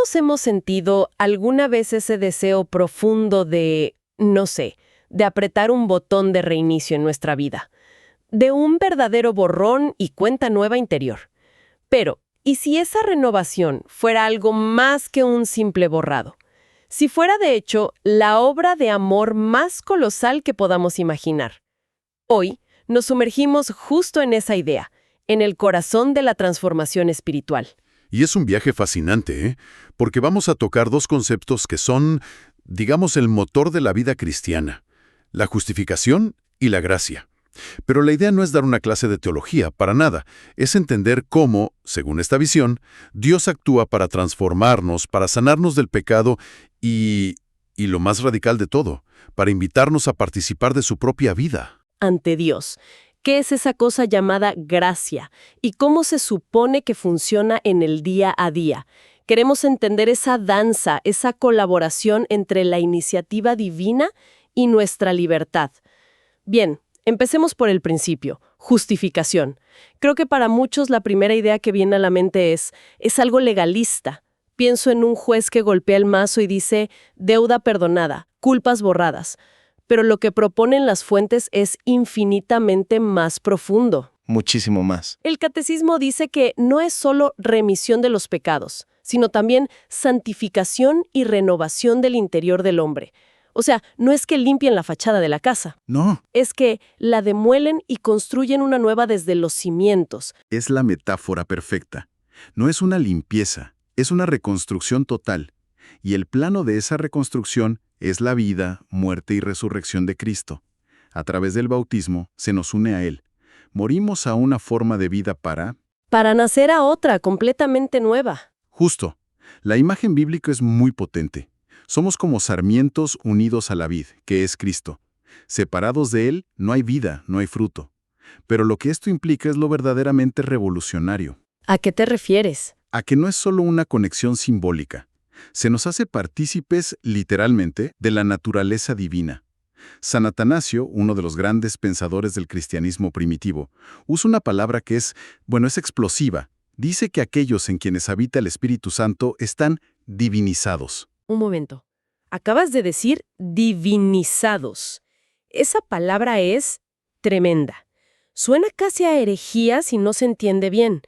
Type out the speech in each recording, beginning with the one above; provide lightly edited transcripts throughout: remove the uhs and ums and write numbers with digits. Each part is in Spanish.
Todos hemos sentido alguna vez ese deseo profundo de, no sé, de apretar un botón de reinicio en nuestra vida, de un verdadero borrón y cuenta nueva interior. Pero, ¿y si esa renovación fuera algo más que un simple borrado? Si fuera, de hecho, la obra de amor más colosal que podamos imaginar. Hoy nos sumergimos justo en esa idea, en el corazón de la transformación espiritual. Y es un viaje fascinante, ¿eh? Porque vamos a tocar dos conceptos que son, digamos, el motor de la vida cristiana: la justificación y la gracia. Pero la idea no es dar una clase de teología, para nada. Es entender cómo, según esta visión, Dios actúa para transformarnos, para sanarnos del pecado y lo más radical de todo, para invitarnos a participar de su propia vida. Ante Dios. ¿Qué es esa cosa llamada gracia? ¿Y cómo se supone que funciona en el día a día? Queremos entender esa danza, esa colaboración entre la iniciativa divina y nuestra libertad. Bien, empecemos por el principio, justificación. Creo que para muchos la primera idea que viene a la mente es algo legalista. Pienso en un juez que golpea el mazo y dice, deuda perdonada, culpas borradas. Pero lo que proponen las fuentes es infinitamente más profundo. Muchísimo más. El catecismo dice que no es solo remisión de los pecados, sino también santificación y renovación del interior del hombre. O sea, no es que limpien la fachada de la casa. No. Es que la demuelen y construyen una nueva desde los cimientos. Es la metáfora perfecta. No es una limpieza, es una reconstrucción total. Y el plano de esa reconstrucción es la vida, muerte y resurrección de Cristo. A través del bautismo se nos une a Él. Morimos a una forma de vida para nacer a otra, completamente nueva. Justo. La imagen bíblica es muy potente. Somos como sarmientos unidos a la vid, que es Cristo. Separados de Él, no hay vida, no hay fruto. Pero lo que esto implica es lo verdaderamente revolucionario. ¿A qué te refieres? A que no es solo una conexión simbólica. Se nos hace partícipes, literalmente, de la naturaleza divina. San Atanasio, uno de los grandes pensadores del cristianismo primitivo, usa una palabra que es explosiva. Dice que aquellos en quienes habita el Espíritu Santo están divinizados. Un momento. Acabas de decir divinizados. Esa palabra es tremenda. Suena casi a herejía si no se entiende bien.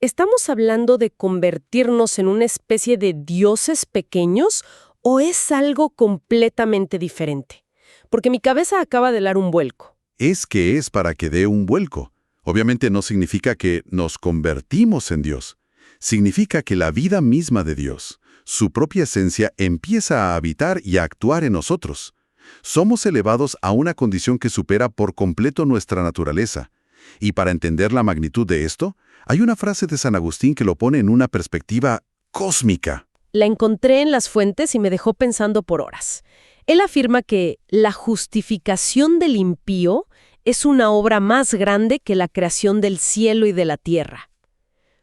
¿Estamos hablando de convertirnos en una especie de dioses pequeños o es algo completamente diferente? Porque mi cabeza acaba de dar un vuelco. Es para que dé un vuelco. Obviamente no significa que nos convertimos en Dios. Significa que la vida misma de Dios, su propia esencia, empieza a habitar y a actuar en nosotros. Somos elevados a una condición que supera por completo nuestra naturaleza. Y para entender la magnitud de esto, hay una frase de San Agustín que lo pone en una perspectiva cósmica. La encontré en las fuentes y me dejó pensando por horas. Él afirma que la justificación del impío es una obra más grande que la creación del cielo y de la tierra.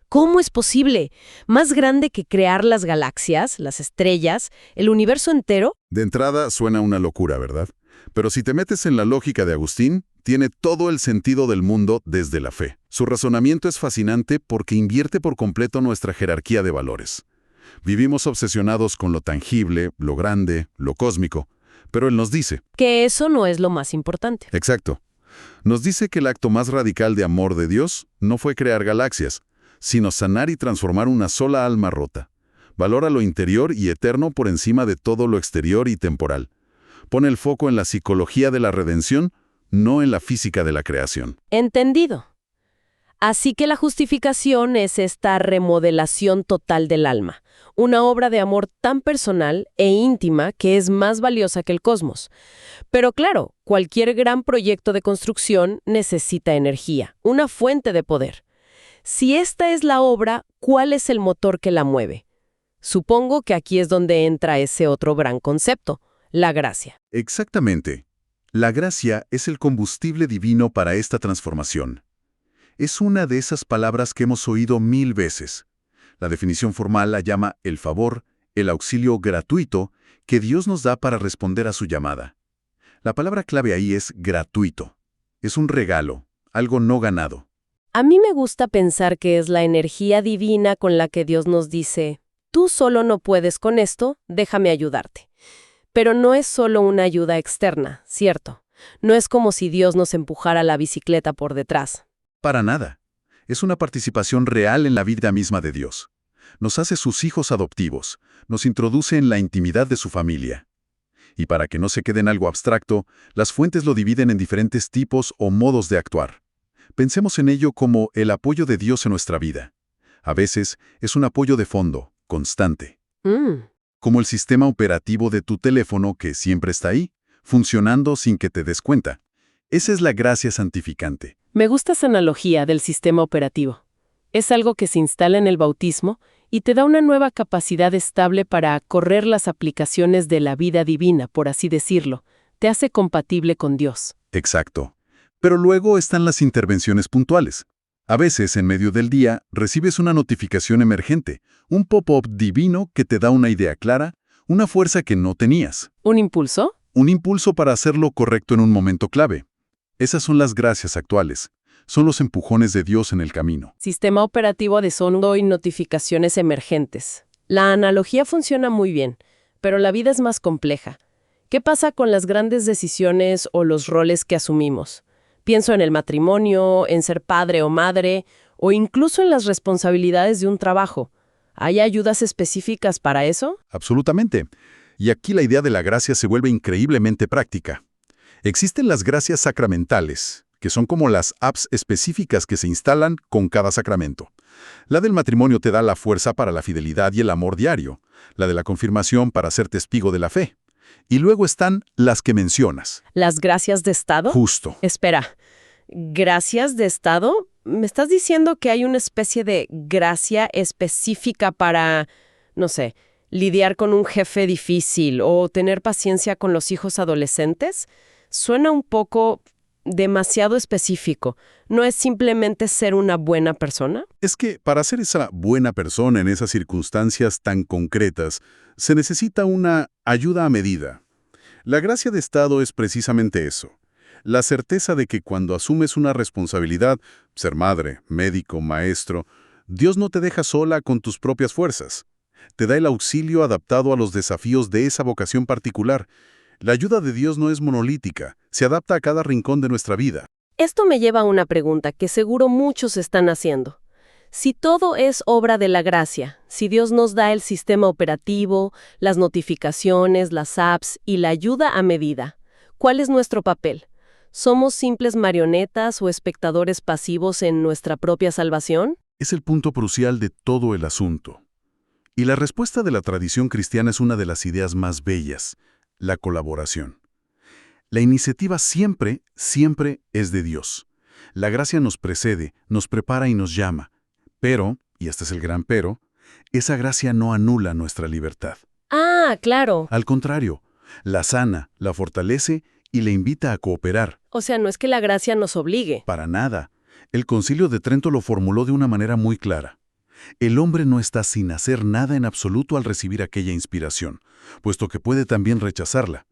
¿Cómo es posible? ¿Más grande que crear las galaxias, las estrellas, el universo entero? De entrada suena una locura, ¿verdad? Pero si te metes en la lógica de Agustín, tiene todo el sentido del mundo desde la fe. Su razonamiento es fascinante porque invierte por completo nuestra jerarquía de valores. Vivimos obsesionados con lo tangible, lo grande, lo cósmico, pero él nos dice que eso no es lo más importante. Exacto. Nos dice que el acto más radical de amor de Dios no fue crear galaxias, sino sanar y transformar una sola alma rota. Valora lo interior y eterno por encima de todo lo exterior y temporal. Pone el foco en la psicología de la redención, no en la física de la creación. Entendido. Así que la justificación es esta remodelación total del alma, una obra de amor tan personal e íntima que es más valiosa que el cosmos. Pero claro, cualquier gran proyecto de construcción necesita energía, una fuente de poder. Si esta es la obra, ¿cuál es el motor que la mueve? Supongo que aquí es donde entra ese otro gran concepto, la gracia. Exactamente. La gracia es el combustible divino para esta transformación. Es una de esas palabras que hemos oído 1000 veces. La definición formal la llama el favor, el auxilio gratuito que Dios nos da para responder a su llamada. La palabra clave ahí es gratuito. Es un regalo, algo no ganado. A mí me gusta pensar que es la energía divina con la que Dios nos dice, tú solo no puedes con esto, déjame ayudarte. Pero no es solo una ayuda externa, ¿cierto? No es como si Dios nos empujara la bicicleta por detrás. Para nada. Es una participación real en la vida misma de Dios. Nos hace sus hijos adoptivos, nos introduce en la intimidad de su familia. Y para que no se quede en algo abstracto, las fuentes lo dividen en diferentes tipos o modos de actuar. Pensemos en ello como el apoyo de Dios en nuestra vida. A veces es un apoyo de fondo, constante. Como el sistema operativo de tu teléfono que siempre está ahí, funcionando sin que te des cuenta. Esa es la gracia santificante. Me gusta esa analogía del sistema operativo. Es algo que se instala en el bautismo y te da una nueva capacidad estable para correr las aplicaciones de la vida divina, por así decirlo. Te hace compatible con Dios. Exacto. Pero luego están las intervenciones puntuales. A veces, en medio del día, recibes una notificación emergente, un pop-up divino que te da una idea clara, una fuerza que no tenías. ¿Un impulso? Un impulso para hacer lo correcto en un momento clave. Esas son las gracias actuales. Son los empujones de Dios en el camino. Sistema operativo de sonido y notificaciones emergentes. La analogía funciona muy bien, pero la vida es más compleja. ¿Qué pasa con las grandes decisiones o los roles que asumimos? Pienso en el matrimonio, en ser padre o madre, o incluso en las responsabilidades de un trabajo. ¿Hay ayudas específicas para eso? Absolutamente. Y aquí la idea de la gracia se vuelve increíblemente práctica. Existen las gracias sacramentales, que son como las apps específicas que se instalan con cada sacramento. La del matrimonio te da la fuerza para la fidelidad y el amor diario, la de la confirmación para ser testigo de la fe. Y luego están las que mencionas. ¿Las gracias de Estado? Justo. Espera, ¿gracias de Estado? ¿Me estás diciendo que hay una especie de gracia específica para, no sé, lidiar con un jefe difícil o tener paciencia con los hijos adolescentes? Suena un poco demasiado específico. ¿No es simplemente ser una buena persona? Es que para ser esa buena persona en esas circunstancias tan concretas, se necesita una ayuda a medida. La gracia de Estado es precisamente eso. La certeza de que cuando asumes una responsabilidad, ser madre, médico, maestro, Dios no te deja sola con tus propias fuerzas. Te da el auxilio adaptado a los desafíos de esa vocación particular. La ayuda de Dios no es monolítica, se adapta a cada rincón de nuestra vida. Esto me lleva a una pregunta que seguro muchos están haciendo. Si todo es obra de la gracia, si Dios nos da el sistema operativo, las notificaciones, las apps y la ayuda a medida, ¿cuál es nuestro papel? ¿Somos simples marionetas o espectadores pasivos en nuestra propia salvación? Es el punto crucial de todo el asunto. Y la respuesta de la tradición cristiana es una de las ideas más bellas, la colaboración. La iniciativa siempre, siempre es de Dios. La gracia nos precede, nos prepara y nos llama. Pero, y este es el gran pero, esa gracia no anula nuestra libertad. Ah, claro. Al contrario, la sana, la fortalece y le invita a cooperar. O sea, no es que la gracia nos obligue. Para nada. El Concilio de Trento lo formuló de una manera muy clara. El hombre no está sin hacer nada en absoluto al recibir aquella inspiración, puesto que puede también rechazarla.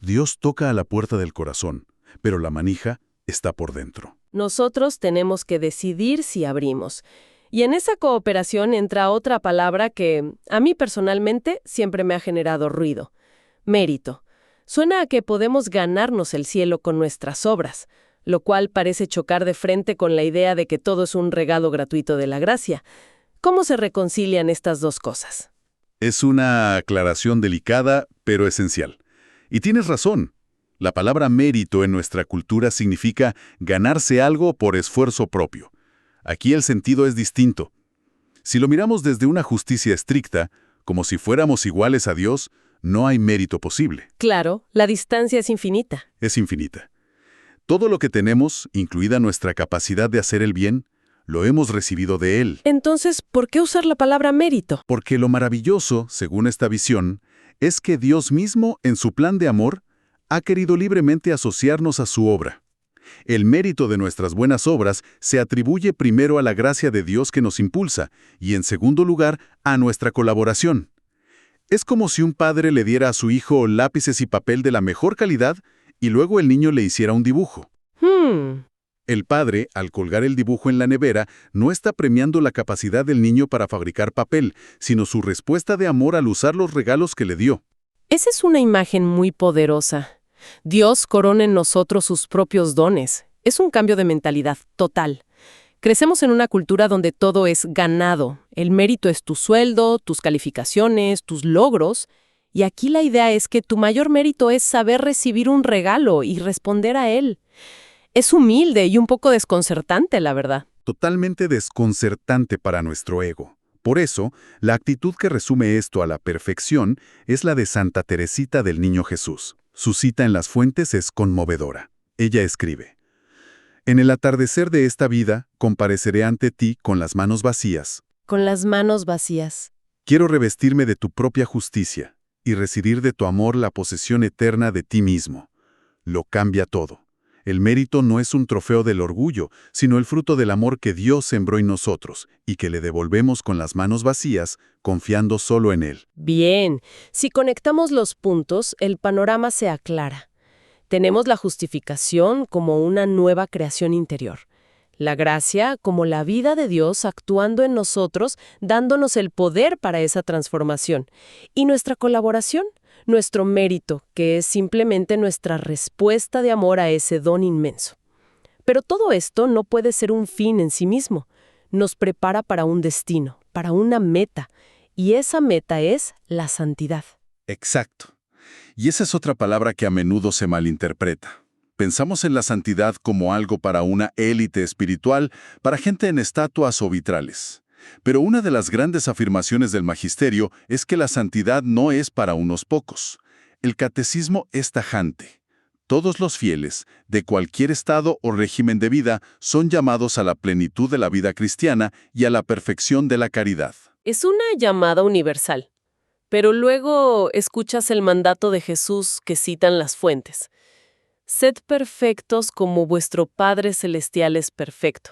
Dios toca a la puerta del corazón, pero la manija está por dentro. Nosotros tenemos que decidir si abrimos. Y en esa cooperación entra otra palabra que, a mí personalmente, siempre me ha generado ruido. Mérito. Suena a que podemos ganarnos el cielo con nuestras obras, lo cual parece chocar de frente con la idea de que todo es un regalo gratuito de la gracia. ¿Cómo se reconcilian estas dos cosas? Es una aclaración delicada, pero esencial. Y tienes razón. La palabra mérito en nuestra cultura significa ganarse algo por esfuerzo propio. Aquí el sentido es distinto. Si lo miramos desde una justicia estricta, como si fuéramos iguales a Dios, no hay mérito posible. Claro, la distancia es infinita. Es infinita. Todo lo que tenemos, incluida nuestra capacidad de hacer el bien, lo hemos recibido de Él. Entonces, ¿por qué usar la palabra mérito? Porque lo maravilloso, según esta visión, es que Dios mismo, en su plan de amor, ha querido libremente asociarnos a su obra. El mérito de nuestras buenas obras se atribuye primero a la gracia de Dios que nos impulsa y, en segundo lugar, a nuestra colaboración. Es como si un padre le diera a su hijo lápices y papel de la mejor calidad y luego el niño le hiciera un dibujo. El padre, al colgar el dibujo en la nevera, no está premiando la capacidad del niño para fabricar papel, sino su respuesta de amor al usar los regalos que le dio. Esa es una imagen muy poderosa. Dios corona en nosotros sus propios dones. Es un cambio de mentalidad total. Crecemos en una cultura donde todo es ganado. El mérito es tu sueldo, tus calificaciones, tus logros. Y aquí la idea es que tu mayor mérito es saber recibir un regalo y responder a él. Es humilde y un poco desconcertante, la verdad. Totalmente desconcertante para nuestro ego. Por eso, la actitud que resume esto a la perfección es la de Santa Teresita del Niño Jesús. Su cita en las fuentes es conmovedora. Ella escribe: «En el atardecer de esta vida, compareceré ante ti con las manos vacías. Con las manos vacías. Quiero revestirme de tu propia justicia y recibir de tu amor la posesión eterna de ti mismo. Lo cambia todo. El mérito no es un trofeo del orgullo, sino el fruto del amor que Dios sembró en nosotros y que le devolvemos con las manos vacías, confiando solo en Él». Bien, si conectamos los puntos, el panorama se aclara. Tenemos la justificación como una nueva creación interior. La gracia como la vida de Dios actuando en nosotros, dándonos el poder para esa transformación. Y nuestra colaboración, nuestro mérito, que es simplemente nuestra respuesta de amor a ese don inmenso. Pero todo esto no puede ser un fin en sí mismo. Nos prepara para un destino, para una meta. Y esa meta es la santidad. Exacto. Y esa es otra palabra que a menudo se malinterpreta. Pensamos en la santidad como algo para una élite espiritual, para gente en estatuas o vitrales. Pero una de las grandes afirmaciones del magisterio es que la santidad no es para unos pocos. El catecismo es tajante. Todos los fieles, de cualquier estado o régimen de vida, son llamados a la plenitud de la vida cristiana y a la perfección de la caridad. Es una llamada universal. Pero luego escuchas el mandato de Jesús que citan las fuentes. Sed perfectos como vuestro Padre Celestial es perfecto.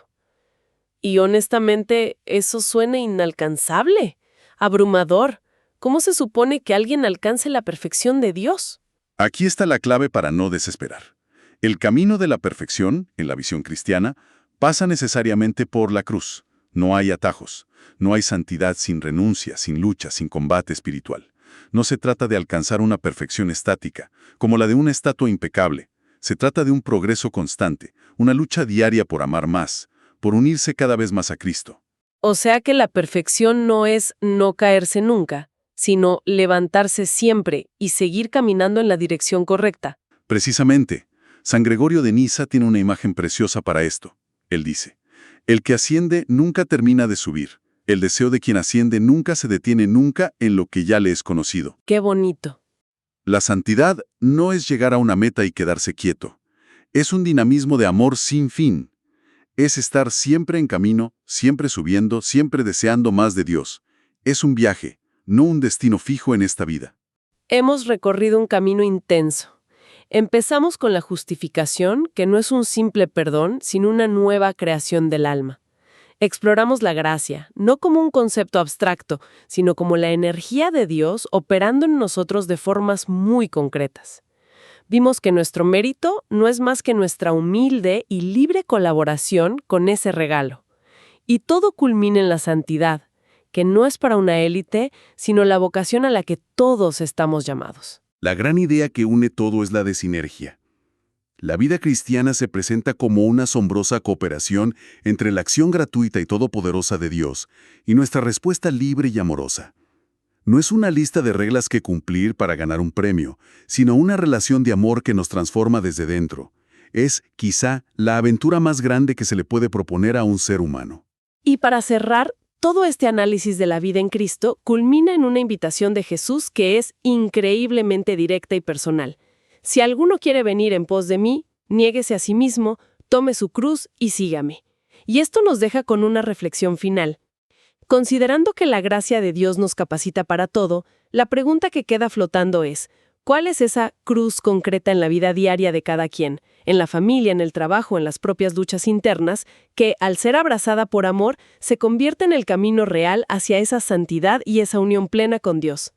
Y honestamente, eso suena inalcanzable, abrumador. ¿Cómo se supone que alguien alcance la perfección de Dios? Aquí está la clave para no desesperar. El camino de la perfección, en la visión cristiana, pasa necesariamente por la cruz. No hay atajos. No hay santidad sin renuncia, sin lucha, sin combate espiritual. No se trata de alcanzar una perfección estática, como la de una estatua impecable. Se trata de un progreso constante, una lucha diaria por amar más, por unirse cada vez más a Cristo. O sea que la perfección no es no caerse nunca, sino levantarse siempre y seguir caminando en la dirección correcta. Precisamente, San Gregorio de Nisa tiene una imagen preciosa para esto. Él dice: «El que asciende nunca termina de subir. El deseo de quien asciende nunca se detiene nunca en lo que ya le es conocido». ¡Qué bonito! La santidad no es llegar a una meta y quedarse quieto. Es un dinamismo de amor sin fin. Es estar siempre en camino, siempre subiendo, siempre deseando más de Dios. Es un viaje, no un destino fijo en esta vida. Hemos recorrido un camino intenso. Empezamos con la justificación, que no es un simple perdón, sino una nueva creación del alma. Exploramos la gracia, no como un concepto abstracto, sino como la energía de Dios operando en nosotros de formas muy concretas. Vimos que nuestro mérito no es más que nuestra humilde y libre colaboración con ese regalo. Y todo culmina en la santidad, que no es para una élite, sino la vocación a la que todos estamos llamados. La gran idea que une todo es la de sinergia. La vida cristiana se presenta como una asombrosa cooperación entre la acción gratuita y todopoderosa de Dios y nuestra respuesta libre y amorosa. No es una lista de reglas que cumplir para ganar un premio, sino una relación de amor que nos transforma desde dentro. Es, quizá, la aventura más grande que se le puede proponer a un ser humano. Y para cerrar, todo este análisis de la vida en Cristo culmina en una invitación de Jesús que es increíblemente directa y personal. Si alguno quiere venir en pos de mí, niéguese a sí mismo, tome su cruz y sígame. Y esto nos deja con una reflexión final. Considerando que la gracia de Dios nos capacita para todo, la pregunta que queda flotando es, ¿cuál es esa cruz concreta en la vida diaria de cada quien, en la familia, en el trabajo, en las propias luchas internas, que, al ser abrazada por amor, se convierte en el camino real hacia esa santidad y esa unión plena con Dios?